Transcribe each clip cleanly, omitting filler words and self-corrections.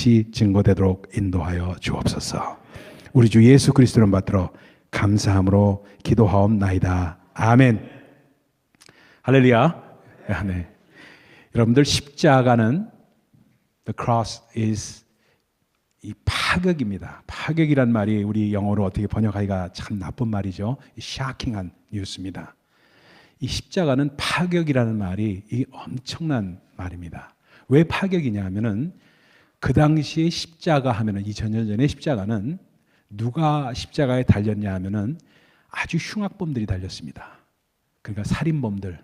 빛이 증거되도록 인도하여 주옵소서. 우리 주 예수 그리스도를 받들어 감사함으로 기도하옵나이다. 아멘. 할렐루야. 네. 여러분들 십자가는 the cross is 이 파격입니다. 파격이란 말이 우리 영어로 어떻게 번역하기가 참 나쁜 말이죠. shocking한 뉴스입니다. 이 십자가는 파격이라는 말이 이 엄청난 말입니다. 왜 파격이냐 하면은 그 당시에 십자가 하면은 2000년 전에 십자가는 누가 십자가에 달렸냐 하면은 아주 흉악범들이 달렸습니다. 그러니까 살인범들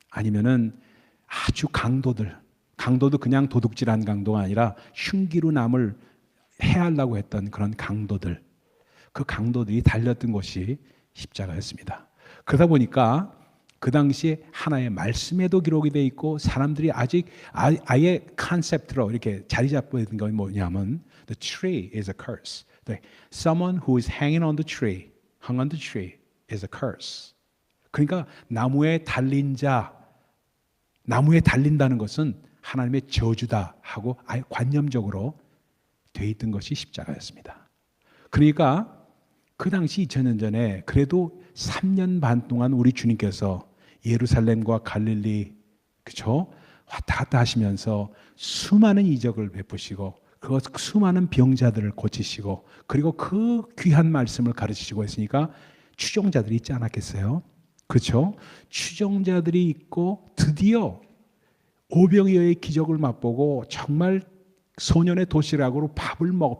아니면은 아주 강도도 그냥 도둑질한 강도가 아니라 흉기로 남을 해하려고 했던 그런 강도들, 그 강도들이 달렸던 곳이 십자가였습니다. 그러다 보니까 그 당시에 하나의 말씀에도 기록이 되어 있고 사람들이 아직 아예 컨셉트로 이렇게 자리 잡고 있는 건 뭐냐면 The tree is a curse. Someone who is hanging on the tree, hung on the tree is a curse. 그러니까 나무에 달린다는 것은 하나님의 저주다 하고 아예 관념적으로 돼 있던 것이 십자가였습니다. 그러니까 그 당시 2000년 전에 그래도 3년 반 동안 우리 주님께서 예루살렘과 갈릴리 그렇죠? 왔다 갔다 하시면서 수많은 이적을 베푸시고 그 수많은 병자들을 고치시고 그리고 그 귀한 말씀을 가르치시고 했으니까 추종자들이 있지 않았겠어요? 그렇죠? 추종자들이 있고 드디어 오병이어의 기적을 맛보고 정말 소년의 도시락으로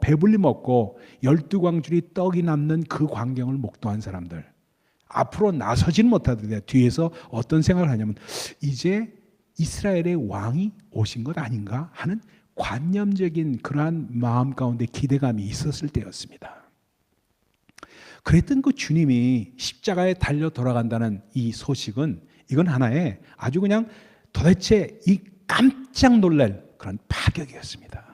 배불리 먹고 12광줄이 떡이 남는 그 광경을 목도한 사람들, 앞으로 나서지는 못하던데 뒤에서 어떤 생각을 하냐면 이제 이스라엘의 왕이 오신 것 아닌가 하는 관념적인 그러한 마음 가운데 기대감이 있었을 때였습니다. 그랬던 그 주님이 십자가에 달려 돌아간다는 이 소식은 이건 하나의 아주 그냥 도대체 이 깜짝 놀랄 그런 파격이었습니다.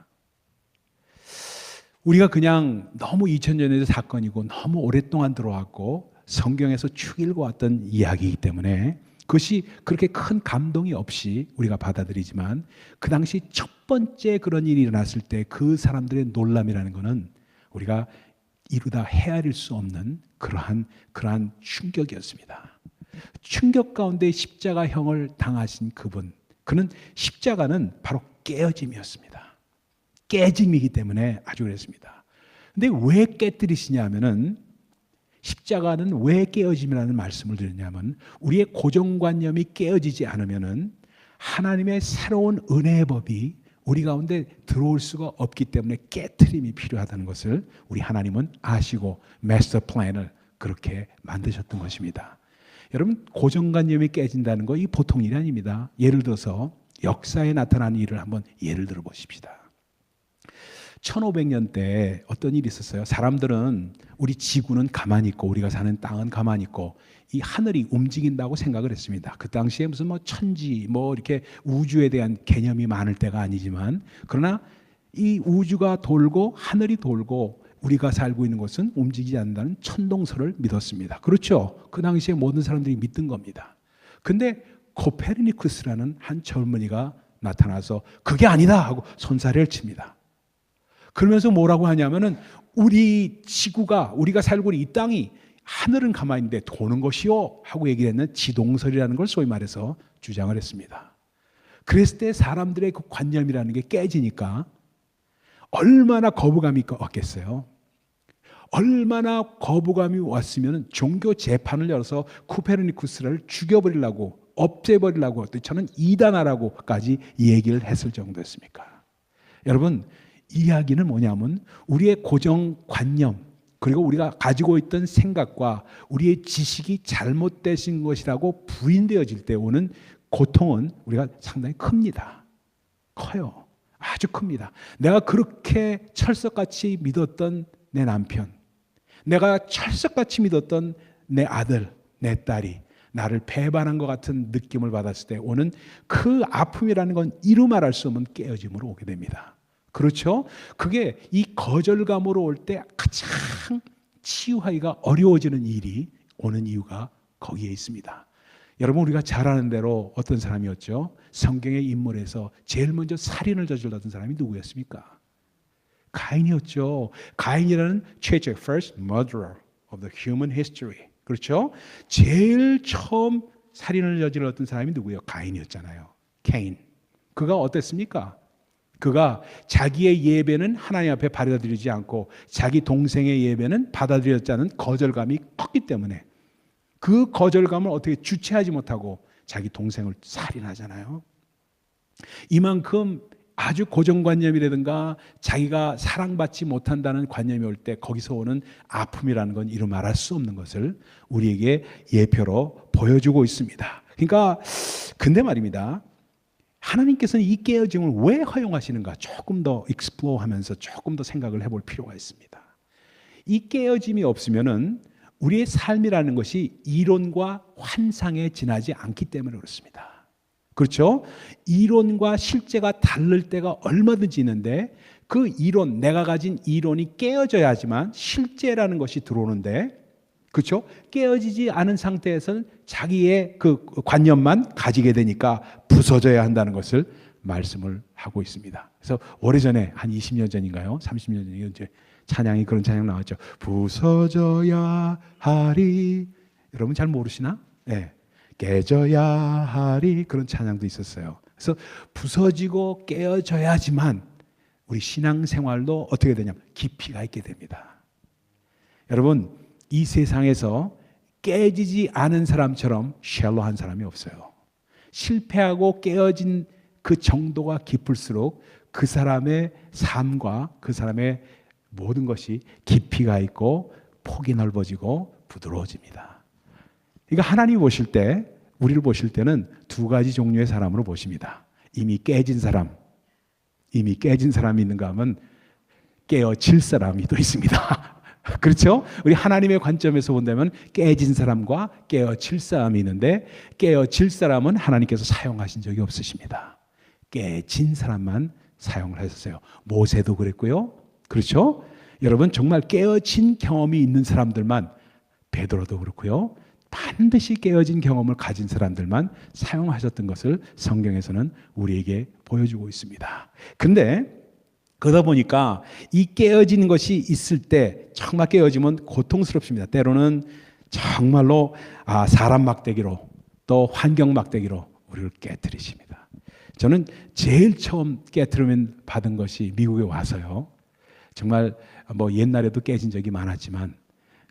우리가 그냥 너무 2000년의 사건이고 너무 오랫동안 들어왔고 성경에서 쭉 읽어왔던 이야기이기 때문에 그것이 그렇게 큰 감동이 없이 우리가 받아들이지만 그 당시 첫 번째 그런 일이 일어났을 때 그 사람들의 놀람이라는 것은 우리가 이루다 헤아릴 수 없는 그러한 충격이었습니다. 충격 가운데 십자가형을 당하신 그는 십자가는 바로 깨어짐이었습니다. 깨짐이기 때문에 아주 그랬습니다. 근데 왜 깨뜨리시냐 하면은 십자가는 왜 깨어짐이라는 말씀을 드렸냐면 우리의 고정관념이 깨어지지 않으면은 하나님의 새로운 은혜의 법이 우리 가운데 들어올 수가 없기 때문에 깨트림이 필요하다는 것을 우리 하나님은 아시고 마스터 플랜을 그렇게 만드셨던 것입니다. 여러분 고정관념이 깨진다는 거 이 보통 일이 아닙니다. 예를 들어서 역사에 나타난 일을 한번 예를 들어 보십시다. 1500년 때 어떤 일이 있었어요. 사람들은 우리 지구는 가만히 있고 우리가 사는 땅은 가만히 있고 이 하늘이 움직인다고 생각을 했습니다. 그 당시에 무슨 천지 이렇게 우주에 대한 개념이 많을 때가 아니지만 그러나 이 우주가 돌고 하늘이 돌고 우리가 살고 있는 곳은 움직이지 않는다는 천동설을 믿었습니다. 그렇죠? 그 당시에 모든 사람들이 믿던 겁니다. 근데 코페르니쿠스라는 한 젊은이가 나타나서 그게 아니다 하고 손사래를 칩니다. 그러면서 뭐라고 하냐면은 우리 지구가 우리가 살고 있는 이 땅이 하늘은 가만히 있는데 도는 것이요 하고 얘기를 했는 지동설이라는 걸 소위 말해서 주장을 했습니다. 그랬을 때 사람들의 그 관념이라는 게 깨지니까 얼마나 거부감이 왔겠어요. 얼마나 거부감이 왔으면 종교 재판을 열어서 코페르니쿠스를 죽여버리려고 없애버리려고 저는 이단하라고까지 얘기를 했을 정도였습니까? 여러분 이야기는 뭐냐면 우리의 고정관념 그리고 우리가 가지고 있던 생각과 우리의 지식이 잘못되신 것이라고 부인되어질 때 오는 고통은 우리가 상당히 큽니다. 커요. 아주 큽니다. 내가 그렇게 철석같이 믿었던 내 남편, 내가 철석같이 믿었던 내 아들, 내 딸이 나를 배반한 것 같은 느낌을 받았을 때 오는 그 아픔이라는 건 이루 말할 수 없는 깨어짐으로 오게 됩니다. 그렇죠? 그게 이 거절감으로 올 때 가장 치유하기가 어려워지는 일이 오는 이유가 거기에 있습니다. 여러분 우리가 잘 아는 대로 어떤 사람이었죠? 성경의 인물에서 제일 먼저 살인을 저질렀던 사람이 누구였습니까? 가인이었죠. 가인이라는 최초의 first murderer of the human history. 그렇죠? 제일 처음 살인을 저질렀던 사람이 누구예요? 가인이었잖아요. 케인. 그가 어땠습니까? 그가 자기의 예배는 하나님 앞에 받아들이지 않고 자기 동생의 예배는 받아들여지 않은 거절감이 컸기 때문에 그 거절감을 어떻게 주체하지 못하고 자기 동생을 살인하잖아요. 이만큼 아주 고정관념이라든가 자기가 사랑받지 못한다는 관념이 올 때 거기서 오는 아픔이라는 건 이루 말할 수 없는 것을 우리에게 예표로 보여주고 있습니다. 그러니까 근데 말입니다. 하나님께서는 이 깨어짐을 왜 허용하시는가 조금 더 익스플로어하면서 조금 더 생각을 해볼 필요가 있습니다. 이 깨어짐이 없으면은 우리의 삶이라는 것이 이론과 환상에 지나지 않기 때문에 그렇습니다. 그렇죠? 이론과 실제가 다를 때가 얼마든지 있는데 그 이론, 내가 가진 이론이 깨어져야지만 실제라는 것이 들어오는데 그렇죠? 깨어지지 않은 상태에서는 자기의 그 관념만 가지게 되니까 부서져야 한다는 것을 말씀을 하고 있습니다. 그래서 오래전에 한 20년 전인가요? 30년 전에 이제 찬양이 그런 찬양 나왔죠. 부서져야 하리. 여러분 잘 모르시나? 네. 깨져야 하리. 그런 찬양도 있었어요. 그래서 부서지고 깨어져야지만 우리 신앙생활도 어떻게 되냐면 깊이가 있게 됩니다. 여러분 이 세상에서 깨지지 않은 사람처럼 샬로한 사람이 없어요. 실패하고 깨어진 그 정도가 깊을수록 그 사람의 삶과 그 사람의 모든 것이 깊이가 있고 폭이 넓어지고 부드러워집니다. 그러니까 하나님이 보실 때 우리를 보실 때는 두 가지 종류의 사람으로 보십니다. 이미 깨진 사람이 있는가 하면 깨어질 사람이 또 있습니다. 그렇죠? 우리 하나님의 관점에서 본다면 깨진 사람과 깨어질 사람이 있는데 깨어질 사람은 하나님께서 사용하신 적이 없으십니다. 깨진 사람만 사용을 하셨어요. 모세도 그랬고요. 그렇죠? 여러분 정말 깨어진 경험이 있는 사람들만 베드로도 그렇고요. 반드시 깨어진 경험을 가진 사람들만 사용하셨던 것을 성경에서는 우리에게 보여주고 있습니다. 근데 그러다 보니까 이 깨어지는 것이 있을 때 정말 깨어지면 고통스럽습니다. 때로는 정말로 사람 막대기로 또 환경 막대기로 우리를 깨트리십니다. 저는 제일 처음 깨트리면 받은 것이 미국에 와서요. 정말 뭐 옛날에도 깨진 적이 많았지만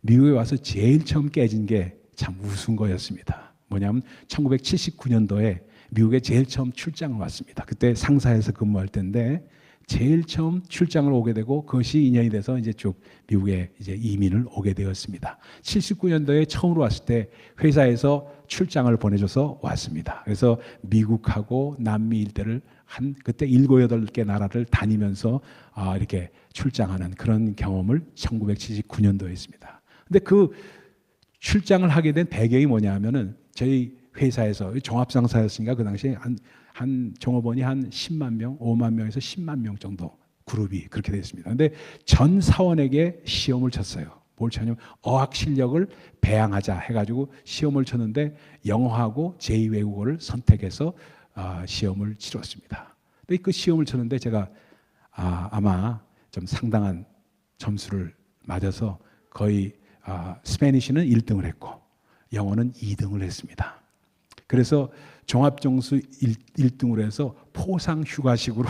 미국에 와서 제일 처음 깨진 게 참 우스운 거였습니다. 뭐냐면 1979년도에 미국에 제일 처음 출장을 왔습니다. 그때 상사에서 근무할 때인데 제일 처음 출장을 오게 되고 그것이 인연이 돼서 이제 쭉 미국에 이제 이민을 오게 되었습니다. 79년도에 처음으로 왔을 때 회사에서 출장을 보내줘서 왔습니다. 그래서 미국하고 남미 일대를 그때 7, 8개 나라를 다니면서 이렇게 출장하는 그런 경험을 1979년도에 했습니다. 근데 그 출장을 하게 된 배경이 뭐냐 하면은 저희 회사에서 종합상사였으니까 그 당시에 한 종업원이 한 10만 명, 5만 명에서 10만 명 정도 그룹이 그렇게 됐습니다. 근데 전 사원에게 시험을 쳤어요. 뭘 쳤냐면 어학 실력을 배양하자 해가지고 시험을 쳤는데 영어하고 제2외국어를 선택해서 시험을 치렀습니다. 근데 그 시험을 쳤는데 제가 아마 좀 상당한 점수를 맞아서 거의 스페니쉬는 1등을 했고 영어는 2등을 했습니다. 그래서 종합점수 1등으로 해서 포상 휴가식으로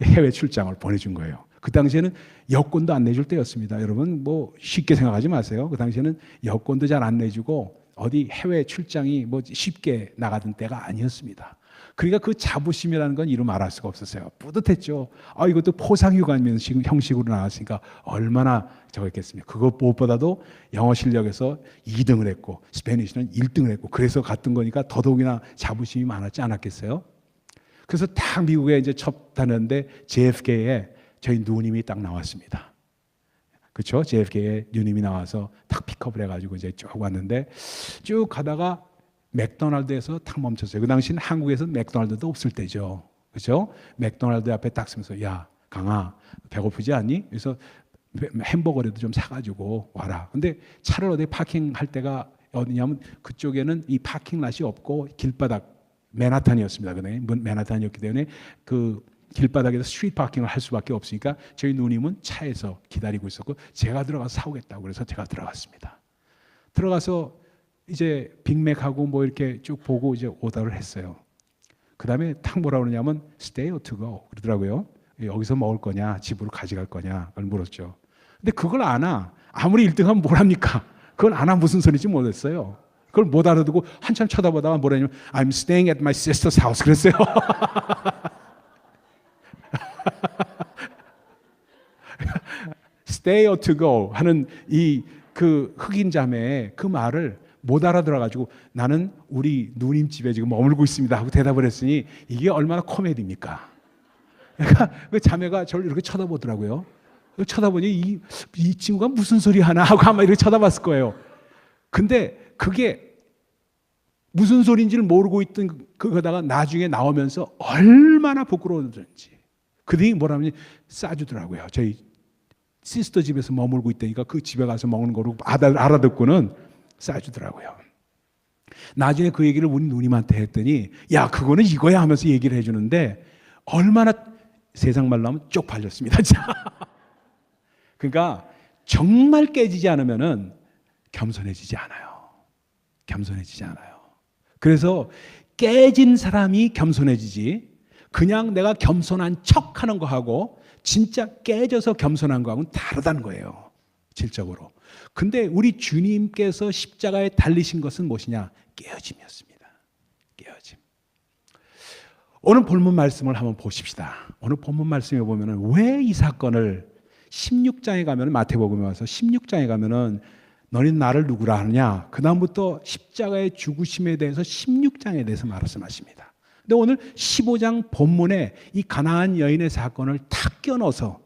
해외 출장을 보내준 거예요. 그 당시에는 여권도 안 내줄 때였습니다. 여러분 뭐 쉽게 생각하지 마세요. 그 당시에는 여권도 잘 안 내주고 어디 해외 출장이 뭐 쉽게 나가던 때가 아니었습니다. 그러니까 그 자부심이라는 건 이루 말할 수가 없었어요. 뿌듯했죠. 이것도 포상휴가 형식으로 나왔으니까 얼마나 저겠습니까. 그것 무엇보다도 영어 실력에서 2등을 했고 스페니쉬는 1등을 했고 그래서 갔던 거니까 더더욱이나 자부심이 많았지 않았겠어요. 그래서 딱 미국에 이제 첫 다녔는데 JFK에 저희 누님이 딱 나왔습니다. 그렇죠? JFK에 누님이 나와서 딱 픽업을 해가지고 이제 쭉 왔는데 쭉 가다가 맥도날드에서 탁 멈췄어요. 그 당시는 한국에서는 맥도날드도 없을 때죠. 그렇죠? 맥도날드 앞에 딱 서면서 야 강아 배고프지 않니? 그래서 햄버거라도 좀 사가지고 와라. 근데 차를 어디 파킹할 데가 어디냐면 그쪽에는 이 파킹 랏이 없고 길바닥 맨하탄이었습니다. 맨하탄이었기 때문에 그 길바닥에서 스트리트 파킹을 할 수밖에 없으니까 저희 누님은 차에서 기다리고 있었고 제가 들어가서 사오겠다고 그래서 제가 들어갔습니다. 들어가서 이제 빅맥하고 뭐 이렇게 쭉 보고 이제 오더를 했어요. 그 다음에 탁 뭐라 그러냐면 stay or to go 그러더라고요. 여기서 먹을 거냐 집으로 가져갈 거냐 그걸 물었죠. 근데 그걸 아나 아무리 1등하면 뭘 합니까? 그걸 아나 무슨 소리인지 모르겠어요. 그걸 못 알아듣고 한참 쳐다보다가 뭐라냐면 I'm staying at my sister's house 그랬어요. stay or to go 하는 이 그 흑인 자매의 그 말을 못 알아들어가지고 나는 우리 누님 집에 지금 머물고 있습니다 하고 대답을 했으니 이게 얼마나 코미디입니까? 그러니까 그 자매가 저를 이렇게 쳐다보더라고요. 쳐다보니 이 친구가 무슨 소리 하나 하고 아마 이렇게 쳐다봤을 거예요. 근데 그게 무슨 소리인지를 모르고 있던 그거다가 나중에 나오면서 얼마나 부끄러웠는지 그들이 뭐라면 싸주더라고요. 저희 시스터 집에서 머물고 있다니까 그 집에 가서 먹는 거로 알아듣고는 싸주더라고요. 나중에 그 얘기를 우리 누님한테 했더니 야 그거는 이거야 하면서 얘기를 해주는데 얼마나 세상 말로 하면 쪽팔렸습니다. 그러니까 정말 깨지지 않으면은 겸손해지지 않아요. 겸손해지지 않아요. 그래서 깨진 사람이 겸손해지지 그냥 내가 겸손한 척하는 거하고 진짜 깨져서 겸손한 거하고는 다르다는 거예요. 질적으로. 근데 우리 주님께서 십자가에 달리신 것은 무엇이냐? 깨어짐이었습니다. 깨어짐. 오늘 본문 말씀을 한번 보십시다. 오늘 본문 말씀에 보면은 왜 이 사건을 16장에 가면 마태복음에 와서 16장에 가면은 너희는 나를 누구라 하느냐? 그 다음부터 십자가의 죽으심에 대해서 16장에 대해서 말씀하십니다. 근데 오늘 15장 본문에 이 가나안 여인의 사건을 탁 껴넣어서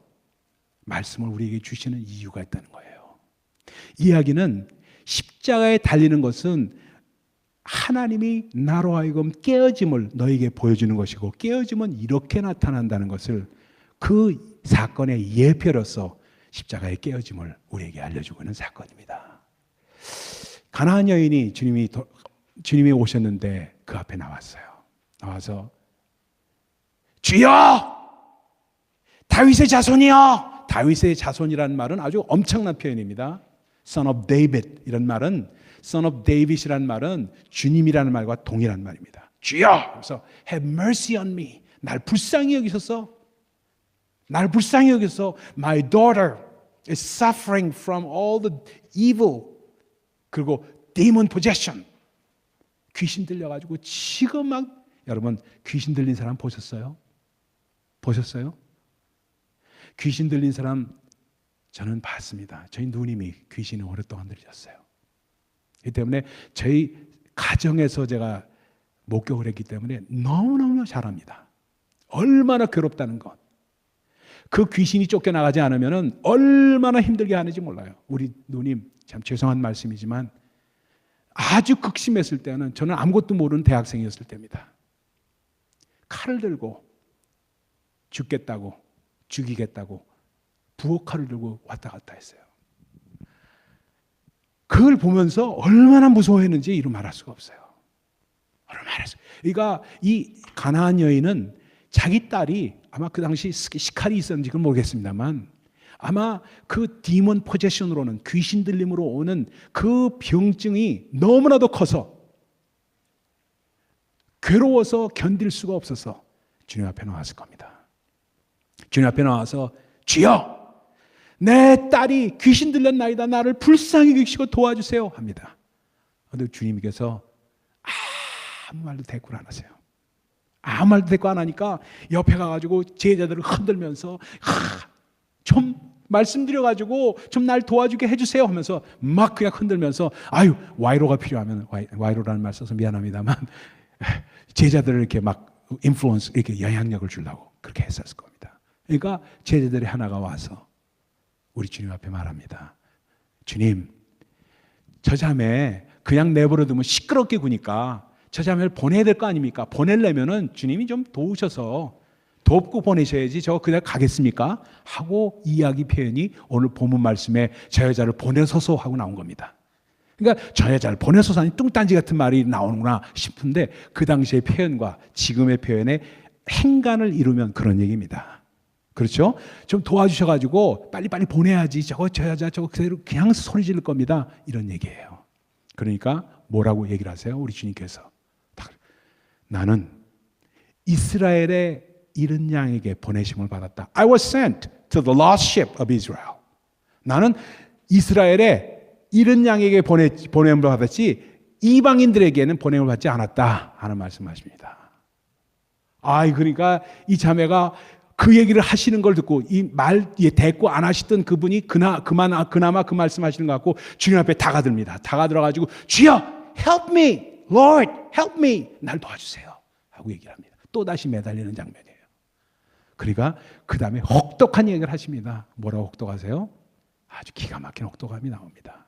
말씀을 우리에게 주시는 이유가 있다는 거예요. 이야기는 십자가에 달리는 것은 하나님이 나로 하여금 깨어짐을 너에게 보여주는 것이고 깨어짐은 이렇게 나타난다는 것을 그 사건의 예표로서 십자가의 깨어짐을 우리에게 알려주고 있는 사건입니다. 가나안 여인이 주님이 오셨는데 그 앞에 나왔어요. 나와서 주여 다윗의 자손이여. 다윗의 자손이라는 말은 아주 엄청난 표현입니다. Son of David 이런 말은 Son of David이라는 말은 주님이라는 말과 동일한 말입니다. 주여 그래서 Have mercy on me. 날 불쌍히 여기소서. 날 불쌍히 여기소서. My daughter is suffering from all the evil 그리고 demon possession. 귀신 들려가지고 지금 막 여러분 귀신 들린 사람 보셨어요? 보셨어요? 귀신 들린 사람 저는 봤습니다. 저희 누님이 귀신을 오랫동안 들렸어요. 이 때문에 저희 가정에서 제가 목격을 했기 때문에 너무너무 잘 압니다. 얼마나 괴롭다는 것. 그 귀신이 쫓겨나가지 않으면 얼마나 힘들게 하는지 몰라요. 우리 누님 참 죄송한 말씀이지만 아주 극심했을 때는 저는 아무것도 모르는 대학생이었을 때입니다. 칼을 들고 죽겠다고 죽이겠다고 부엌칼을 들고 왔다 갔다 했어요. 그걸 보면서 얼마나 무서워했는지 이루 말할 수가 없어요. 얼마나 말했어요. 그러니까 이 가나안 여인은 자기 딸이 아마 그 당시 시칼이 있었는지 그건 모르겠습니다만 아마 그 디몬 포제션으로는 귀신 들림으로 오는 그 병증이 너무나도 커서 괴로워서 견딜 수가 없어서 주님 앞에 나왔을 겁니다. 주님 앞에 나와서 주여 내 딸이 귀신 들렸나이다. 나를 불쌍히 여기시고 도와주세요 합니다. 그런데 주님께서 아무 말도 대꾸를 안 하세요. 아무 말도 대꾸 안 하니까 옆에 가가지고 제자들을 흔들면서 좀 말씀드려가지고 좀 날 도와주게 해주세요 하면서 막 그냥 흔들면서 아유 와이로가 필요하면 와이로라는 말 써서 미안합니다만 제자들을 이렇게 막 인플루언스 이렇게 영향력을 주려고 그렇게 했었을 겁니다. 그러니까 제자들이 하나가 와서 우리 주님 앞에 말합니다. 주님, 저 자매 그냥 내버려 두면 시끄럽게 구니까 저 자매를 보내야 될 거 아닙니까? 보내려면은 주님이 좀 도우셔서 돕고 보내셔야지 저 그냥 가겠습니까? 하고 이야기 표현이 오늘 본문 말씀에 저 여자를 보내소서 하고 나온 겁니다. 그러니까 저 여자를 보내소서 하니 뚱딴지 같은 말이 나오는구나 싶은데 그 당시의 표현과 지금의 표현의 행간을 이루면 그런 얘기입니다. 그렇죠? 좀 도와주셔가지고 빨리빨리 보내야지. 저거 그냥 소리 지를 겁니다. 이런 얘기예요. 그러니까 뭐라고 얘기를 하세요? 우리 주님께서. 나는 이스라엘의 잃은 양에게 보내심을 받았다. I was sent to the lost sheep of Israel. 나는 이스라엘의 잃은 양에게 보냄을 받았지 이방인들에게는 보냄을 받지 않았다 하는 말씀하십니다. 그러니까 이 자매가 그 얘기를 하시는 걸 듣고 대꾸 안 하시던 그분이 그나마 그 말씀하시는 것 같고 주님 앞에 다가듭니다. 다가들어가지고 주여 help me, Lord help me, 날 도와주세요 하고 얘기를 합니다. 또다시 매달리는 장면이에요. 그러니까 그 다음에 혹독한 얘기를 하십니다. 뭐라고 혹독하세요? 아주 기가 막힌 혹독함이 나옵니다.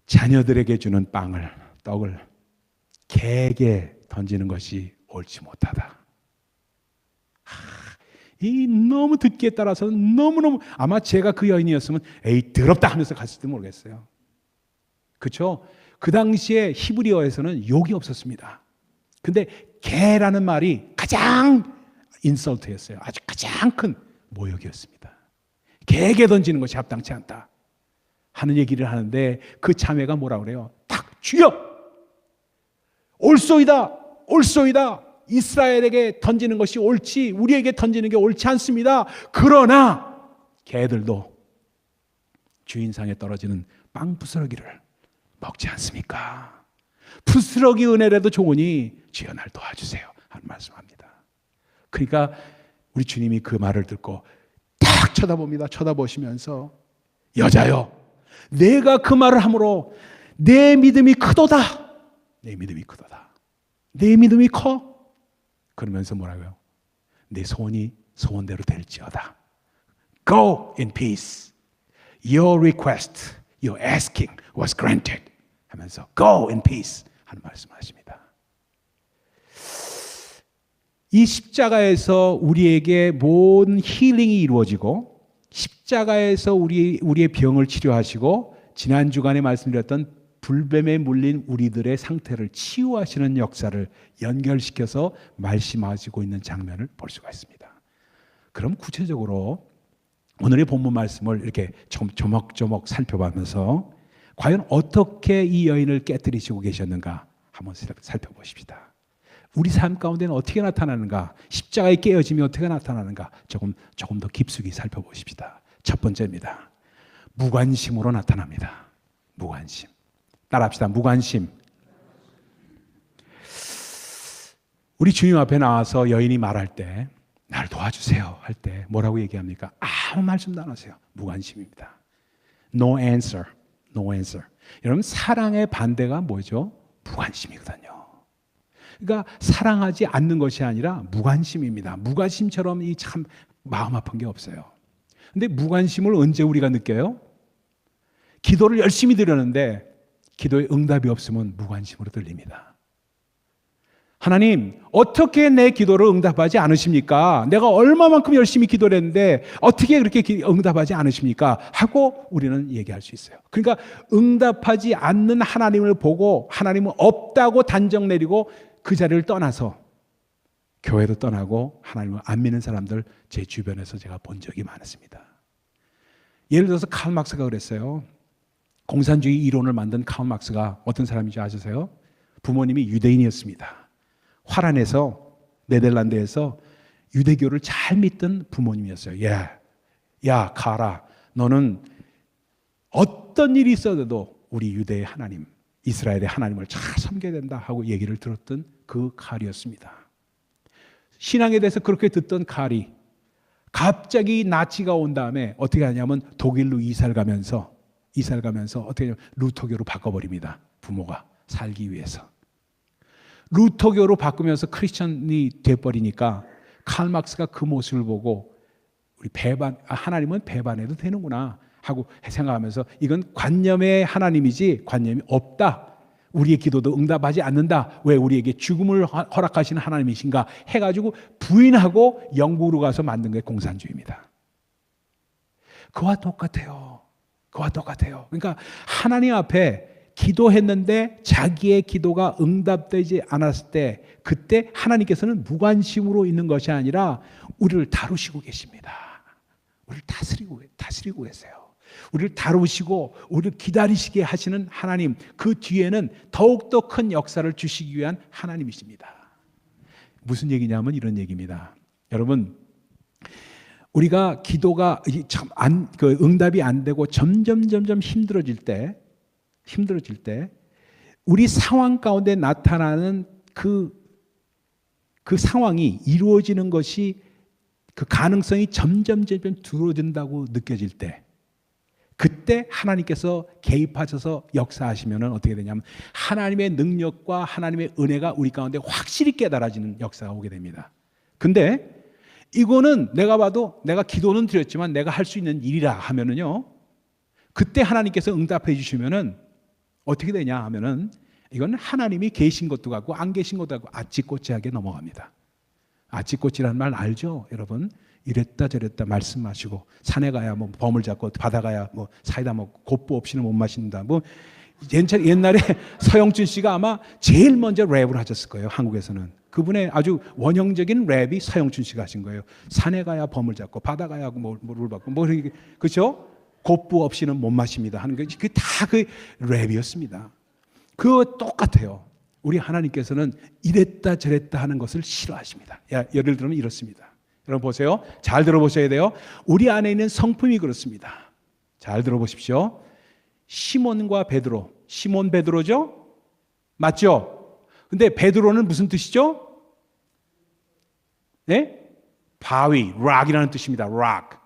자녀들에게 주는 떡을 개에게 던지는 것이 옳지 못하다. 이 너무 듣기에 따라서는 너무너무 아마 제가 그 여인이었으면 에이 더럽다 하면서 갔을지 모르겠어요. 그렇죠? 그 당시에 히브리어에서는 욕이 없었습니다. 근데 개라는 말이 가장 인설트였어요. 아주 가장 큰 모욕이었습니다. 개에게 던지는 것이 합당치 않다 하는 얘기를 하는데 그 자매가 뭐라고 그래요? 딱 주여 옳소이다 옳소이다 이스라엘에게 던지는 것이 옳지 우리에게 던지는 게 옳지 않습니다. 그러나 개들도 주인상에 떨어지는 빵 부스러기를 먹지 않습니까? 부스러기 은혜라도 좋으니 주여 날 도와주세요 하는 말씀합니다. 그러니까 우리 주님이 그 말을 듣고 딱 쳐다봅니다. 쳐다보시면서 여자여 내가 그 말을 함으로 내 믿음이 크도다. 내 믿음이 크도다. 내 믿음이 커. 그러면서 뭐라고요? 내 소원이 소원대로 될지어다. Go in peace. Your request, your asking was granted. 하면서 Go in peace 하는 말씀하십니다. 이 십자가에서 우리에게 모든 힐링이 이루어지고 십자가에서 우리의 병을 치료하시고 지난 주간에 말씀드렸던 불뱀에 물린 우리들의 상태를 치유하시는 역사를 연결시켜서 말씀하시고 있는 장면을 볼 수가 있습니다. 그럼 구체적으로 오늘의 본문 말씀을 이렇게 조목조목 살펴보면서 과연 어떻게 이 여인을 깨뜨리시고 계셨는가 한번 살펴보십시다. 우리 삶 가운데는 어떻게 나타나는가? 십자가의 깨어짐이 어떻게 나타나는가? 조금 더 깊숙이 살펴보십시다. 첫 번째입니다. 무관심으로 나타납니다. 무관심. 따라합시다. 무관심. 우리 주님 앞에 나와서 여인이 말할 때 날 도와주세요 할 때 뭐라고 얘기합니까? 아무 말씀도 안 하세요. 무관심입니다. No answer. No answer. 여러분 사랑의 반대가 뭐죠? 무관심이거든요. 그러니까 사랑하지 않는 것이 아니라 무관심입니다. 무관심처럼 이 참 마음 아픈 게 없어요. 근데 무관심을 언제 우리가 느껴요? 기도를 열심히 드렸는데 기도에 응답이 없으면 무관심으로 들립니다. 하나님, 어떻게 내 기도를 응답하지 않으십니까? 내가 얼마만큼 열심히 기도를 했는데 어떻게 그렇게 응답하지 않으십니까? 하고 우리는 얘기할 수 있어요. 그러니까 응답하지 않는 하나님을 보고 하나님은 없다고 단정 내리고 그 자리를 떠나서 교회도 떠나고 하나님을 안 믿는 사람들 제 주변에서 제가 본 적이 많았습니다. 예를 들어서 칼 막스가 그랬어요. 공산주의 이론을 만든 칼 막스가 어떤 사람인지 아세요? 부모님이 유대인이었습니다. 화란에서 네덜란드에서 유대교를 잘 믿던 부모님이었어요. 야 카라, 너는 어떤 일이 있어도 우리 유대의 하나님, 이스라엘의 하나님을 잘 섬겨야 된다 하고 얘기를 들었던 그 칼이었습니다. 신앙에 대해서 그렇게 듣던 칼이 갑자기 나치가 온 다음에 어떻게 하냐면 독일로 이사를 가면서 어떻게 하냐면 루터교로 바꿔버립니다. 부모가 살기 위해서. 루터교로 바꾸면서 크리스천이 돼버리니까 칼 막스가 그 모습을 보고 우리 하나님은 배반해도 되는구나 하고 생각하면서 이건 관념의 하나님이지 관념이 없다. 우리의 기도도 응답하지 않는다. 왜 우리에게 죽음을 허락하시는 하나님이신가 해가지고 부인하고 영국으로 가서 만든 게 공산주의입니다. 그와 똑같아요. 그러니까 하나님 앞에 기도했는데 자기의 기도가 응답되지 않았을 때 그때 하나님께서는 무관심으로 있는 것이 아니라 우리를 다루시고 계십니다. 우리를 다스리고 계세요. 우리를 다루시고 우리를 기다리시게 하시는 하나님, 그 뒤에는 더욱더 큰 역사를 주시기 위한 하나님이십니다. 무슨 얘기냐면 이런 얘기입니다. 여러분, 우리가 기도가 응답이 안 되고 점점 힘들어질 때 우리 상황 가운데 나타나는 그 상황이 이루어지는 것이 그 가능성이 점점 줄어든다고 느껴질 때 그때 하나님께서 개입하셔서 역사하시면 어떻게 되냐면 하나님의 능력과 하나님의 은혜가 우리 가운데 확실히 깨달아지는 역사가 오게 됩니다. 근데 이거는 내가 봐도 내가 기도는 드렸지만 내가 할 수 있는 일이라 하면은요, 그때 하나님께서 응답해 주시면은 어떻게 되냐 하면은 이건 하나님이 계신 것도 같고 안 계신 것도 같고 아찌꼬찌하게 넘어갑니다. 아찌꼬찌라는 말 알죠, 여러분? 이랬다 저랬다 말씀하시고 산에 가야 뭐 범을 잡고 바다 가야 뭐 사이다 먹고 곱부 없이는 못 마신다. 뭐 옛날에 서영춘 씨가 아마 제일 먼저 랩을 하셨을 거예요, 한국에서는. 그분의 아주 원형적인 랩이 서영춘 씨가 하신 거예요. 산에 가야 범을 잡고 바다 가야 물을 받고 뭐 그렇죠? 곱부 없이는 못 마십니다 하는 게 그 다 그 랩이었습니다. 그거 똑같아요. 우리 하나님께서는 이랬다 저랬다 하는 것을 싫어하십니다. 예를 들면 이렇습니다. 여러분 보세요. 잘 들어보셔야 돼요. 우리 안에 있는 성품이 그렇습니다. 잘 들어보십시오. 시몬과 베드로. 시몬 베드로죠? 맞죠? 근데 베드로는 무슨 뜻이죠? 네? 바위, 락이라는 뜻입니다. 락.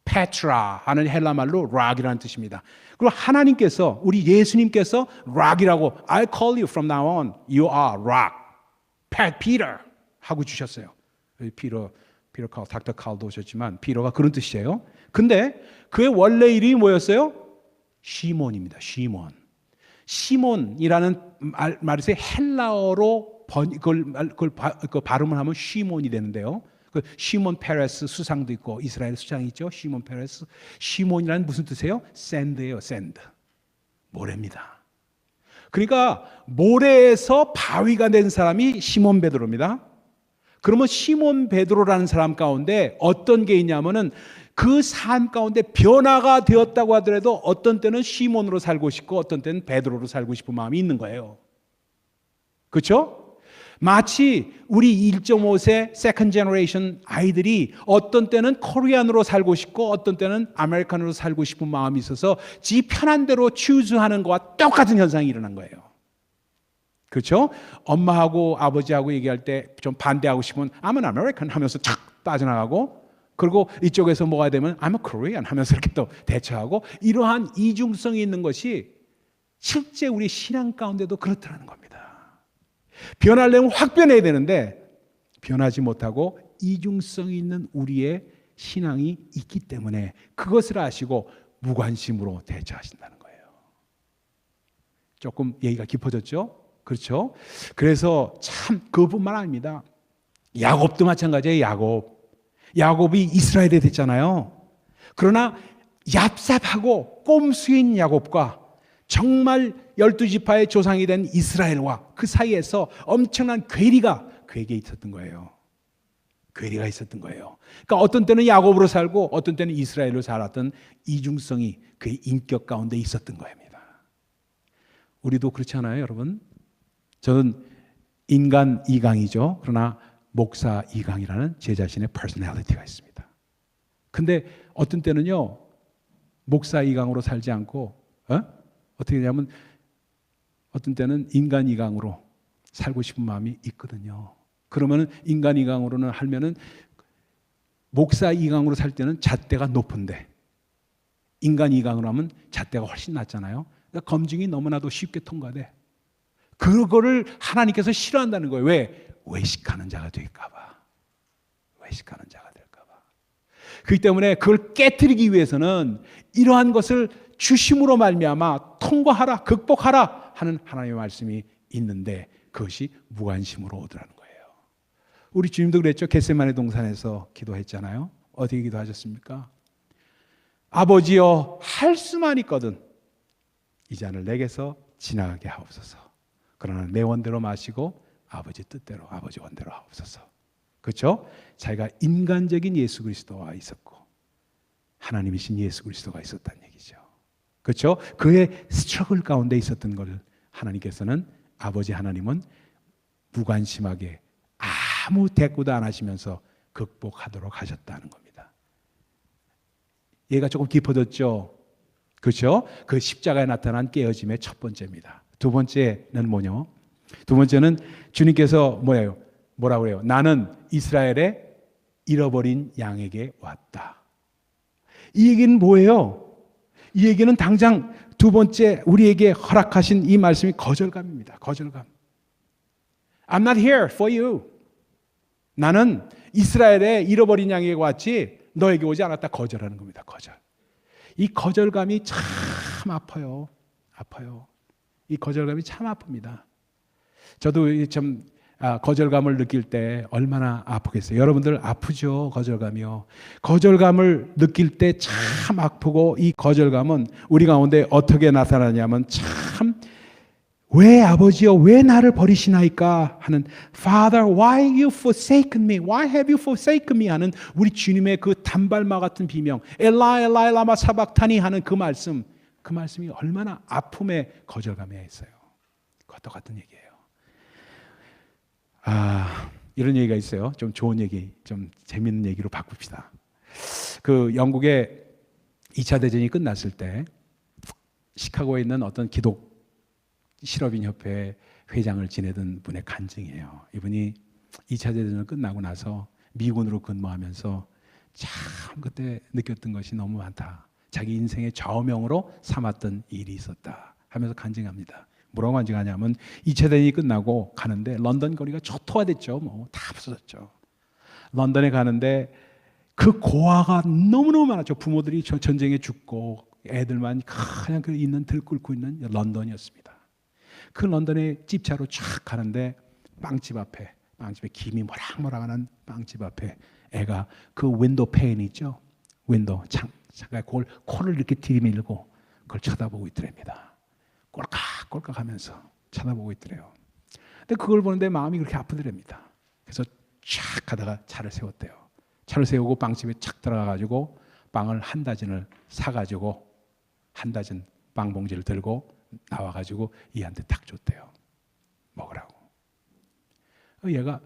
페트라 하는 헬라 말로 락이라는 뜻입니다. 그리고 하나님께서, 우리 예수님께서 락이라고 I call you from now on. You are rock. Peter 하고 주셨어요. 피터 닥터 칼도 오셨지만 피터가 그런 뜻이에요. 근데 그의 원래 이름이 뭐였어요? 시몬입니다. 시몬이라는 말에서 헬라어로 그걸 발음을 하면 시몬이 되는데요. 그 시몬 페레스 수상도 있고 이스라엘 수상이 있죠. 시몬 페레스. 시몬이라는 무슨 뜻이에요? 샌드예요. 샌드. 모래입니다. 그러니까 모래에서 바위가 된 사람이 시몬 베드로입니다. 그러면 시몬 베드로라는 사람 가운데 어떤 게 있냐면은 그 삶 가운데 변화가 되었다고 하더라도 어떤 때는 시몬으로 살고 싶고 어떤 때는 베드로로 살고 싶은 마음이 있는 거예요. 그렇죠? 마치 우리 1.5세 세컨드 제너레이션 아이들이 어떤 때는 코리안으로 살고 싶고 어떤 때는 아메리칸으로 살고 싶은 마음이 있어서 지 편한 대로 추즈하는 것과 똑같은 현상이 일어난 거예요. 그렇죠? 엄마하고 아버지하고 얘기할 때 좀 반대하고 싶으면 I'm an American 하면서 착 빠져나가고, 그리고 이쪽에서 뭐가 되면 I'm a Korean 하면서 이렇게 또 대처하고, 이러한 이중성이 있는 것이 실제 우리 신앙 가운데도 그렇다는 겁니다. 변하려면 확 변해야 되는데 변하지 못하고 이중성이 있는 우리의 신앙이 있기 때문에 그것을 아시고 무관심으로 대처하신다는 거예요. 조금 얘기가 깊어졌죠? 그렇죠? 그래서 참 그뿐만 아닙니다. 야곱도 마찬가지예요. 야곱이 이스라엘에 됐잖아요. 그러나 얍삽하고 꼼수인 야곱과 정말 12지파의 조상이 된 이스라엘과 그 사이에서 엄청난 괴리가 그에게 있었던 거예요. 괴리가 있었던 거예요. 그러니까 어떤 때는 야곱으로 살고 어떤 때는 이스라엘로 살았던 이중성이 그의 인격 가운데 있었던 겁니다. 우리도 그렇지 않아요, 여러분? 저는 인간 2강이죠. 그러나 목사 2강이라는 제 자신의 퍼스널리티가 있습니다. 근데 어떤 때는요, 목사 2강으로 살지 않고 어떻게 되냐면 어떤 때는 인간 2강으로 살고 싶은 마음이 있거든요. 그러면은 인간 2강으로는 하면은 목사 2강으로 살 때는 잣대가 높은데 인간 2강으로 하면 잣대가 훨씬 낮잖아요. 그러니까 검증이 너무나도 쉽게 통과돼. 그거를 하나님께서 싫어한다는 거예요. 왜? 외식하는 자가 될까 봐. 외식하는 자가 될까 봐. 그렇기 때문에 그걸 깨트리기 위해서는 이러한 것을 주심으로 말미암아 통과하라, 극복하라 하는 하나님의 말씀이 있는데 그것이 무관심으로 오더라는 거예요. 우리 주님도 그랬죠. 겟세마네 동산에서 기도했잖아요. 어떻게 기도하셨습니까? 아버지여, 할 수만 있거든 이 잔을 내게서 지나가게 하옵소서. 그러나 내 원대로 마시고 아버지 뜻대로 아버지 원대로 하옵소서. 그렇죠? 자기가 인간적인 예수 그리스도와 있었고 하나님이신 예수 그리스도가 있었다는 얘기죠. 그렇죠? 그의 스트러글 가운데 있었던 걸 하나님께서는 아버지 하나님은 무관심하게 아무 대꾸도 안 하시면서 극복하도록 하셨다는 겁니다. 얘가 조금 깊어졌죠? 그렇죠? 그 십자가에 나타난 깨어짐의 첫 번째입니다. 두 번째는 뭐냐? 두 번째는 주님께서 뭐라고 그래요? 나는 이스라엘의 잃어버린 양에게 왔다. 이 얘기는 뭐예요? 이 얘기는 당장 두 번째 우리에게 허락하신 이 말씀이 거절감입니다. 거절감. I'm not here for you. 나는 이스라엘의 잃어버린 양에게 왔지 너에게 오지 않았다. 거절하는 겁니다. 거절. 이 거절감이 참 아파요. 아파요. 이 거절감이 참 아픕니다. 저도 좀 거절감을 느낄 때 얼마나 아프겠어요. 여러분들 아프죠? 거절감이요. 거절감을 느낄 때 참 아프고 이 거절감은 우리 가운데 어떻게 나타나냐면 참 왜 아버지여 왜 나를 버리시나이까 하는 Father why you forsaken me? Why have you forsaken me? 하는 우리 주님의 그 단발마 같은 비명 엘라 엘라 라마 사박타니 하는 그 말씀이 얼마나 아픔의 거절감에 있어요. 그것도 같은 얘기예요. 이런 얘기가 있어요. 좀 좋은 얘기, 좀 재밌는 얘기로 바꿉시다. 그 영국의 2차 대전이 끝났을 때 시카고에 있는 어떤 기독 실업인 협회 회장을 지내던 분의 간증이에요. 이분이 2차 대전을 끝나고 나서 미군으로 근무하면서 참 그때 느꼈던 것이 너무 많다. 자기 인생의 좌우명으로 삼았던 일이 있었다 하면서 간증합니다. 뭐라고 간증하냐면 2차 대전이 끝나고 가는데 런던 거리가 초토화됐죠. 다 부서졌죠. 런던에 가는데 그 고아가 너무너무 많았죠. 부모들이 전쟁에 죽고 애들만 그냥 들끓고 있는 런던이었습니다. 그 런던의 집차로 쫙 가는데 빵집에 김이 모락모락하는 빵집 앞에 애가 그 윈도우 페인 있죠? 윈도우 창가에 코를 이렇게 들이밀고 그걸 쳐다보고 있더랍니다. 꼴깍꼴깍 하면서 쳐다보고 있더래요. 근데 그걸 보는데 마음이 그렇게 아프더랍니다. 그래서 쫙 가다가 차를 세웠대요. 차를 세우고 빵집에 착 들어가가지고 빵을 한 다진을 사가지고 한 다진 빵 봉지를 들고 나와가지고 얘한테 딱 줬대요. 먹으라고. 얘가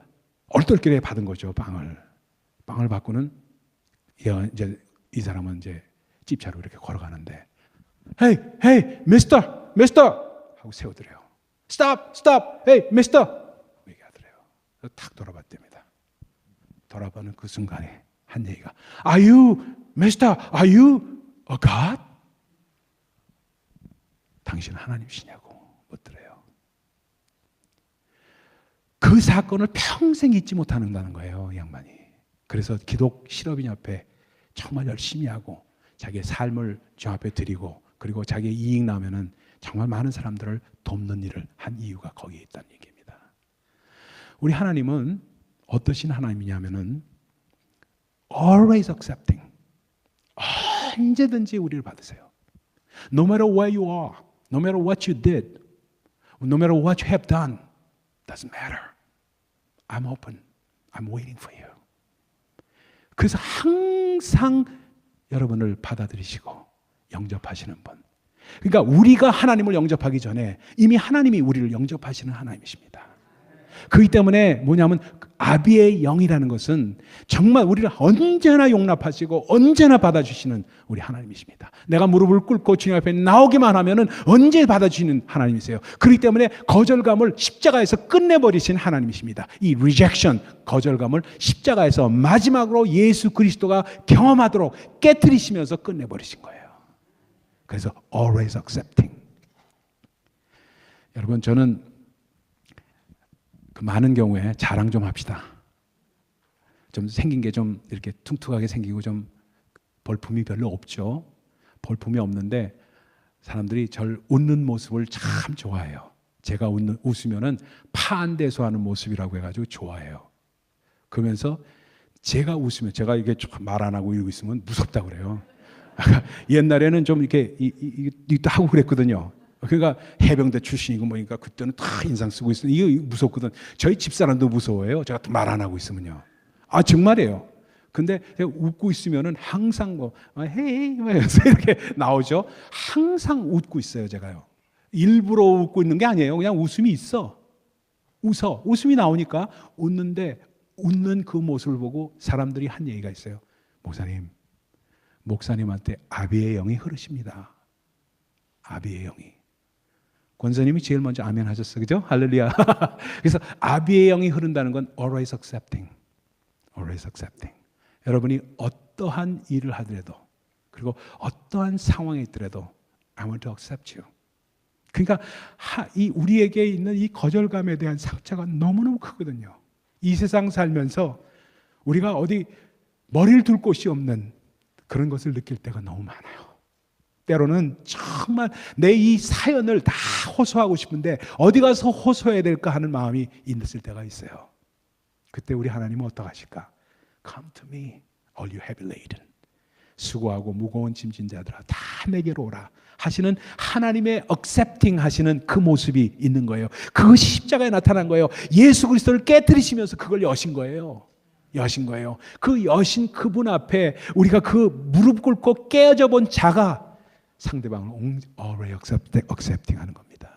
얼떨결에 받은 거죠. 빵을 받고는 얘가 이제 이 사람은 이제 집차로 이렇게 걸어가는데 Hey, Mister 하고 세우더래요. Stop, Hey, Mister 얘기하더래요. 탁 돌아봤답니다. 돌아보는 그 순간에 한 얘기가 Are you a God? 당신은 하나님이시냐고 묻더래요. 그 사건을 평생 잊지 못한다는 거예요, 이 양반이. 그래서 기독 실업인 옆에 정말 열심히 하고 자기의 삶을 주 앞에 드리고 그리고 자기의 이익 나면은 정말 많은 사람들을 돕는 일을 한 이유가 거기에 있다는 얘기입니다. 우리 하나님은 어떠신 하나님이냐면은 always accepting. 언제든지 우리를 받으세요. No matter where you are, no matter what you did, no matter what you have done, doesn't matter. I'm open. I'm waiting for you. 그래서 항상 여러분을 받아들이시고 영접하시는 분. 그러니까 우리가 하나님을 영접하기 전에 이미 하나님이 우리를 영접하시는 하나님이십니다. 그렇기 때문에 뭐냐면 아비의 영이라는 것은 정말 우리를 언제나 용납하시고 언제나 받아주시는 우리 하나님이십니다. 내가 무릎을 꿇고 주님 앞에 나오기만 하면은 언제 받아주시는 하나님이세요. 그렇기 때문에 거절감을 십자가에서 끝내버리신 하나님이십니다. 이 rejection, 거절감을 십자가에서 마지막으로 예수 그리스도가 경험하도록 깨트리시면서 끝내버리신 거예요. 그래서 always accepting. 여러분 저는 그 많은 경우에 자랑 좀 합시다. 좀 생긴 게 좀 이렇게 퉁퉁하게 생기고 좀 볼품이 별로 없죠. 볼품이 없는데 사람들이 절 웃는 모습을 참 좋아해요. 제가 웃으면은 파안대소하는 모습이라고 해가지고 좋아해요. 그러면서 제가 웃으면 제가 이게 말 안 하고 이러고 있으면 무섭다고 그래요. 옛날에는 좀 이렇게 이것도 하고 그랬거든요. 그러니까 해병대 출신이고 뭐니까 그때는 다 인상 쓰고 있어요. 이거 무섭거든. 저희 집사람도 무서워해요. 제가 또 말 안 하고 있으면요. 아, 정말이에요. 근데 제가 웃고 있으면은 항상 뭐 헤이 이렇게 나오죠. 항상 웃고 있어요, 제가요. 일부러 웃고 있는 게 아니에요. 그냥 웃음이 있어. 웃음이 나오니까 웃는데, 웃는 그 모습을 보고 사람들이 한 얘기가 있어요. 목사님한테 아비의 영이 흐르십니다. 아비의 영이. 권사님이 제일 먼저 아멘 하셨어요. 그죠? 할렐루야. 그래서 아비의 영이 흐른다는 건 always accepting. always accepting. 여러분이 어떠한 일을 하더라도, 그리고 어떠한 상황에 있더라도 I want to accept you. 그러니까 우리에게 있는 이 거절감에 대한 상처가 너무너무 크거든요. 이 세상 살면서 우리가 어디 머리를 둘 곳이 없는 그런 것을 느낄 때가 너무 많아요. 때로는 정말 내 이 사연을 다 호소하고 싶은데 어디 가서 호소해야 될까 하는 마음이 있을 때가 있어요. 그때 우리 하나님은 어떡하실까? Come to me, all you heavy laden. 수고하고 무거운 짐진 자들아 다 내게로 오라 하시는 하나님의 accepting 하시는 그 모습이 있는 거예요. 그것이 십자가에 나타난 거예요. 예수 그리스도를 깨뜨리시면서 그걸 여신 거예요. 여신 거예요. 그 여신 그분 앞에 우리가 그 무릎 꿇고 깨어져 본 자가 상대방을 already accepting 하는 겁니다.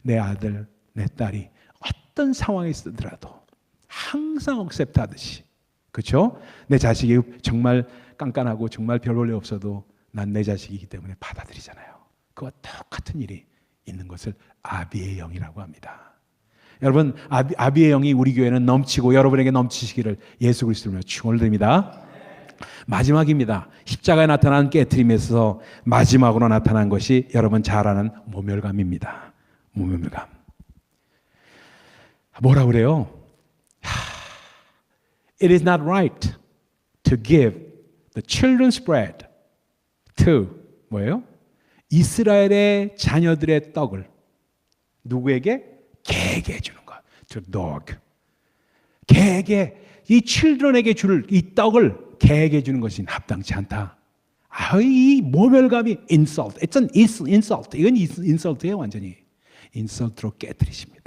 내 아들, 내 딸이 어떤 상황에 있더라도 항상 accept 하듯이, 그렇죠? 내 자식이 정말 깐깐하고 정말 별 볼일 없어도 난 내 자식이기 때문에 받아들이잖아요. 그와 똑같은 일이 있는 것을 아비의 영이라고 합니다. 여러분, 아비의 영이 우리 교회는 넘치고 여러분에게 넘치시기를 예수 그리스도로 축원을 드립니다. 마지막입니다. 십자가에 나타난 깨트림에서 마지막으로 나타난 것이 여러분 잘 아는 모멸감입니다. 모멸감. 뭐라 그래요? It is not right to give the children's bread to 뭐예요? 이스라엘의 자녀들의 떡을 누구에게? 개에게 주는 것. To dog. 개에게, 이 children에게 줄 이 떡을 개에게 주는 것이 합당치 않다. 이 모멸감이 insult. It's an insult. 이건 insult예요, 완전히. insult로 깨뜨리십니다.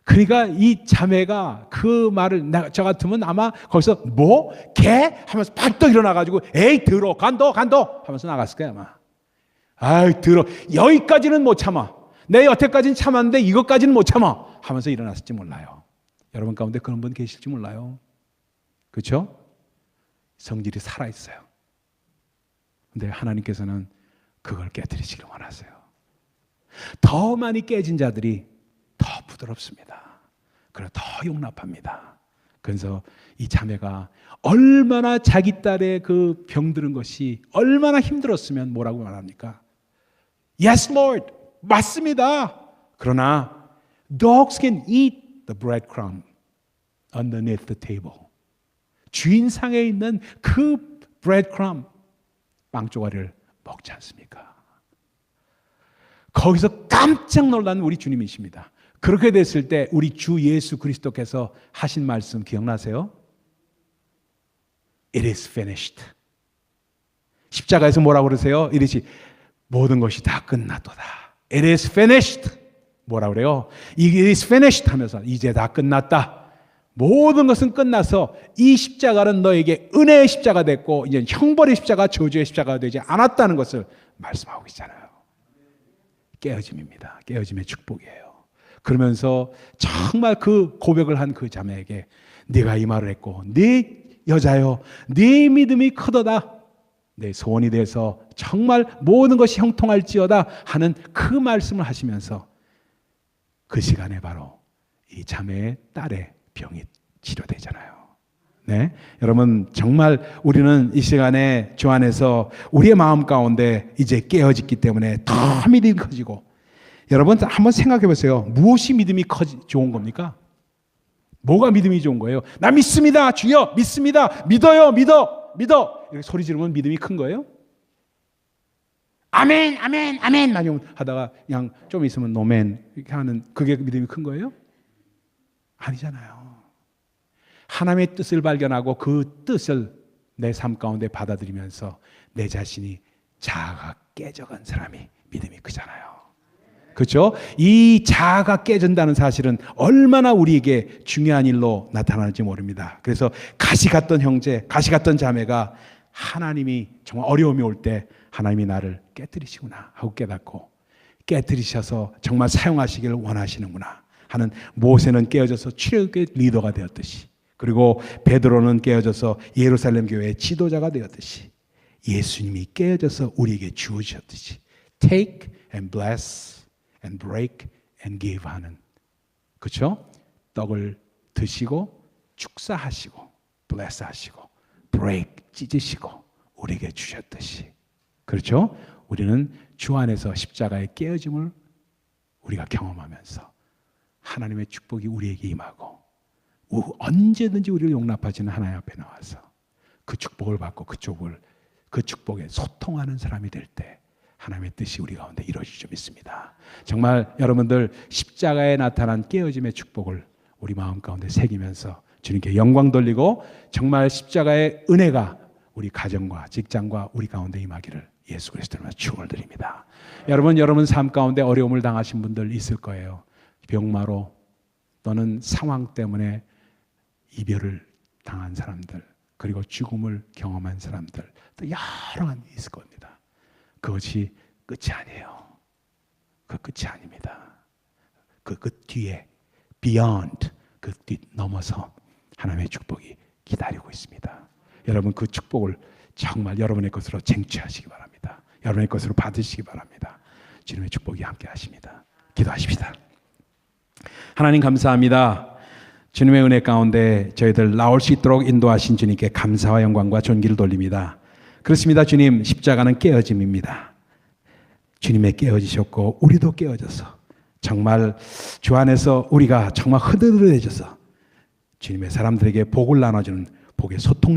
그러니까 이 자매가 그 말을 저 같으면 아마 거기서 뭐? 개? 하면서 발떡 일어나가지고 에이 들어 간도 하면서 나갔을 거야 아마. 아이 들어 여기까지는 못 참아. 내 여태까지는 참았는데 이것까지는 못 참아 하면서 일어났을지 몰라요. 여러분 가운데 그런 분 계실지 몰라요. 그렇죠? 성질이 살아있어요. 근데 하나님께서는 그걸 깨뜨리시길 원하세요. 더 많이 깨진 자들이 더 부드럽습니다. 그리고 더 용납합니다. 그래서 이 자매가 얼마나 자기 딸의 그 병드는 것이 얼마나 힘들었으면 뭐라고 말합니까? Yes, Lord. 맞습니다. 그러나 dogs can eat the breadcrumb underneath the table. 주인상에 있는 그 breadcrumb, 빵 조각을 먹지 않습니까? 거기서 깜짝 놀란 우리 주님이십니다. 그렇게 됐을 때 우리 주 예수 그리스도께서 하신 말씀 기억나세요? It is finished. 십자가에서 뭐라고 그러세요? 이르시 모든 것이 다 끝났도다. It is finished. 뭐라 그래요? It is finished 하면서 이제 다 끝났다. 모든 것은 끝나서 이 십자가는 너에게 은혜의 십자가 됐고 이제 형벌의 십자가, 저주의 십자가가 되지 않았다는 것을 말씀하고 있잖아요. 깨어짐입니다. 깨어짐의 축복이에요. 그러면서 정말 그 고백을 한 그 자매에게 네가 이 말을 했고 네 여자여 네 믿음이 크도다. 내 소원이 돼서 정말 모든 것이 형통할지어다 하는 그 말씀을 하시면서 그 시간에 바로 이 자매의 딸의 병이 치료되잖아요. 네, 여러분 정말 우리는 이 시간에 주 안에서 우리의 마음 가운데 이제 깨어졌기 때문에 더 믿음이 커지고 여러분 한번 생각해 보세요. 무엇이 믿음이 좋은 겁니까? 뭐가 믿음이 좋은 거예요? 나 믿습니다. 주여 믿습니다. 믿어요. 믿어. 이렇게 소리 지르면 믿음이 큰 거예요? 아멘 아멘 아멘 많이 하다가 그냥 좀 있으면 노멘 이렇게 하는 그게 믿음이 큰 거예요? 아니잖아요. 하나님의 뜻을 발견하고 그 뜻을 내 삶 가운데 받아들이면서 내 자신이 자아가 깨져간 사람이 믿음이 크잖아요. 그렇죠? 이 자아가 깨진다는 사실은 얼마나 우리에게 중요한 일로 나타나는지 모릅니다. 그래서 가시 같던 형제, 가시 같던 자매가 하나님이 정말 어려움이 올 때 하나님이 나를 깨뜨리시구나 하고 깨닫고 깨뜨리셔서 정말 사용하시기를 원하시는구나 하는 모세는 깨어져서 출애굽의 리더가 되었듯이 그리고 베드로는 깨어져서 예루살렘 교회의 지도자가 되었듯이 예수님이 깨어져서 우리에게 주어주셨듯이 take and bless and break and give 하는 그렇죠? 떡을 드시고 축사하시고 bless 하시고 break 찢으시고 우리에게 주셨듯이 그렇죠? 우리는 주 안에서 십자가의 깨어짐을 우리가 경험하면서 하나님의 축복이 우리에게 임하고 언제든지 우리를 용납하시는 하나님 앞에 나와서 그 축복을 받고 그 축복에 소통하는 사람이 될 때 하나님의 뜻이 우리 가운데 이루어질 줄 믿습니다. 정말 여러분들 십자가에 나타난 깨어짐의 축복을 우리 마음 가운데 새기면서 주님께 영광 돌리고 정말 십자가의 은혜가 우리 가정과 직장과 우리 가운데 임하기를 예수 그리스도로 축원을 드립니다. 여러분 삶 가운데 어려움을 당하신 분들 있을 거예요. 병마로 또는 상황 때문에 이별을 당한 사람들 그리고 죽음을 경험한 사람들 또 여러 가지 있을 겁니다. 그것이 끝이 아니에요. 그 끝이 아닙니다. 그 끝 뒤에 beyond 그 뒤 넘어서 하나님의 축복이 기다리고 있습니다. 여러분 그 축복을 정말 여러분의 것으로 쟁취하시기 바랍니다. 여러분의 것으로 받으시기 바랍니다. 주님의 축복이 함께 하십니다. 기도하십시다. 하나님 감사합니다. 주님의 은혜 가운데 저희들 나올 수 있도록 인도하신 주님께 감사와 영광과 존귀를 돌립니다. 그렇습니다. 주님 십자가는 깨어짐입니다. 주님의 깨어지셨고 우리도 깨어져서 정말 주 안에서 우리가 정말 흐드러져서 주님의 사람들에게 복을 나눠주는 복의 소통